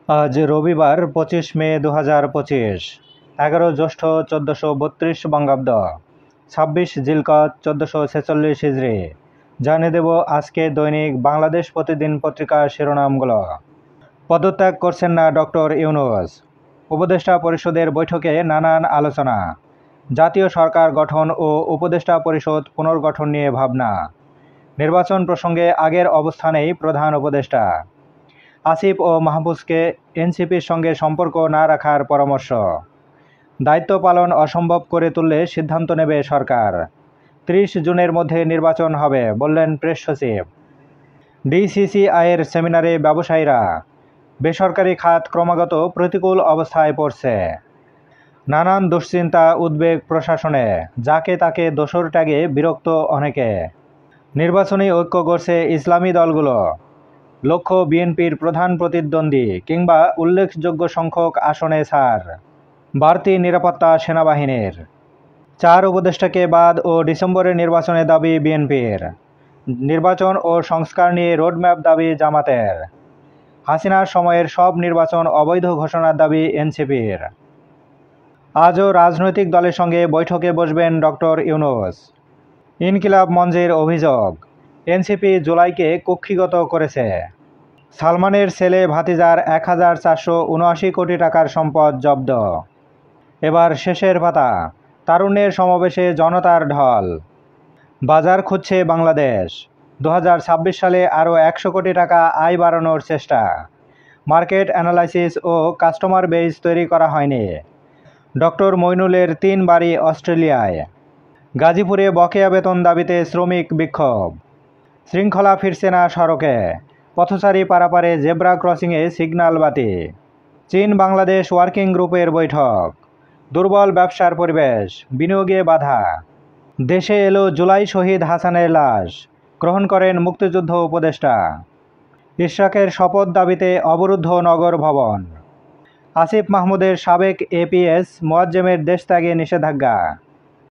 আজ রবিবার 25 মে 2025, 11 জ্যৈষ্ঠ 1432 বঙ্গাব্দ, 26 জিলকদ 1446 হিজড়ি। জানিয়ে দেব আজকে দৈনিক বাংলাদেশ প্রতিদিন পত্রিকার শিরোনামগুলো। পদত্যাগ করছেন না ডক্টর ইউনূস, উপদেষ্টা পরিষদের বৈঠকে নানান আলোচনা। জাতীয় সরকার গঠন ও উপদেষ্টা পরিষদ পুনর্গঠন নিয়ে ভাবনা। নির্বাচন প্রসঙ্গে আগের অবস্থানেই প্রধান উপদেষ্টা। আসিফ ও মাহফুজকে এনসিপির সঙ্গে সম্পর্ক না রাখার পরামর্শ। দায়িত্ব পালন অসম্ভব করে তুললে সিদ্ধান্ত নেবে সরকার। 30 জুনের মধ্যে নির্বাচন হবে বললেন প্রেস সচিব। ডিসিসিআইয়ের সেমিনারে ব্যবসায়ীরা। বেসরকারি খাত ক্রমাগত প্রতিকূল অবস্থায় পড়ছে। নানান দুশ্চিন্তা উদ্বেগ প্রশাসনে, যাকে তাকে দোসর ট্যাগে বিরক্ত অনেকে। নির্বাচনী ঐক্য গড়ছে ইসলামী দলগুলো। লক্ষ্য বিএনপির প্রধান প্রতিদ্বন্দ্বী কিংবা উল্লেখযোগ্য সংখ্যক আসনে ছাড়। বাড়তি নিরাপত্তা সেনাবাহিনীর। 4 উপদেষ্টাকে বাদ ও ডিসেম্বরে নির্বাচনের দাবি বিএনপির। নির্বাচন ও সংস্কার নিয়ে রোডম্যাপ দাবি জামাতের। হাসিনার সময়ের সব নির্বাচন অবৈধ ঘোষণার দাবি এনসিপির। আজও রাজনৈতিক দলের সঙ্গে বৈঠকে বসবেন ডক্টর ইউনূস। ইনকিলাব মঞ্চের অভিযোগ, এনসিপি জুলাইকে কক্ষিগত করেছে। সালমানের ছেলে ভাতিজার 1479 কোটি টাকার সম্পদ জব্দ। এবার শেষের পাতা, তারুণ্যের সমাবেশে জনতার ঢল। বাজার খুঁজছে বাংলাদেশ। 2026 সালে আরও 100 কোটি টাকা আয় বাড়ানোর চেষ্টা। মার্কেট অ্যানালাইসিস ও কাস্টমার বেস তৈরি করা হয়নি। ডক্টর মইনুলের 3 বাড়ি অস্ট্রেলিয়ায়। গাজীপুরে বকেয়া বেতন দাবিতে শ্রমিক বিক্ষোভ। শৃঙ্খলা ফিরছে না সড়কে, পথচারী পারাপারে জেব্রা ক্রসিংয়ে সিগন্যাল বাতি। চীন বাংলাদেশ ওয়ার্কিং গ্রুপের বৈঠক। দুর্বল ব্যবসার পরিবেশ, বিনিয়োগে বাধা। দেশে এলো জুলাই শহীদ হাসানের লাশ, গ্রহণ করেন মুক্তিযুদ্ধ উপদেষ্টা। ইশরাকের শপথ দাবিতে অবরুদ্ধ নগর ভবন। আসিফ মাহমুদের সাবেক এপিএস মোয়াজ্জেমের দেশত্যাগে নিষেধাজ্ঞা।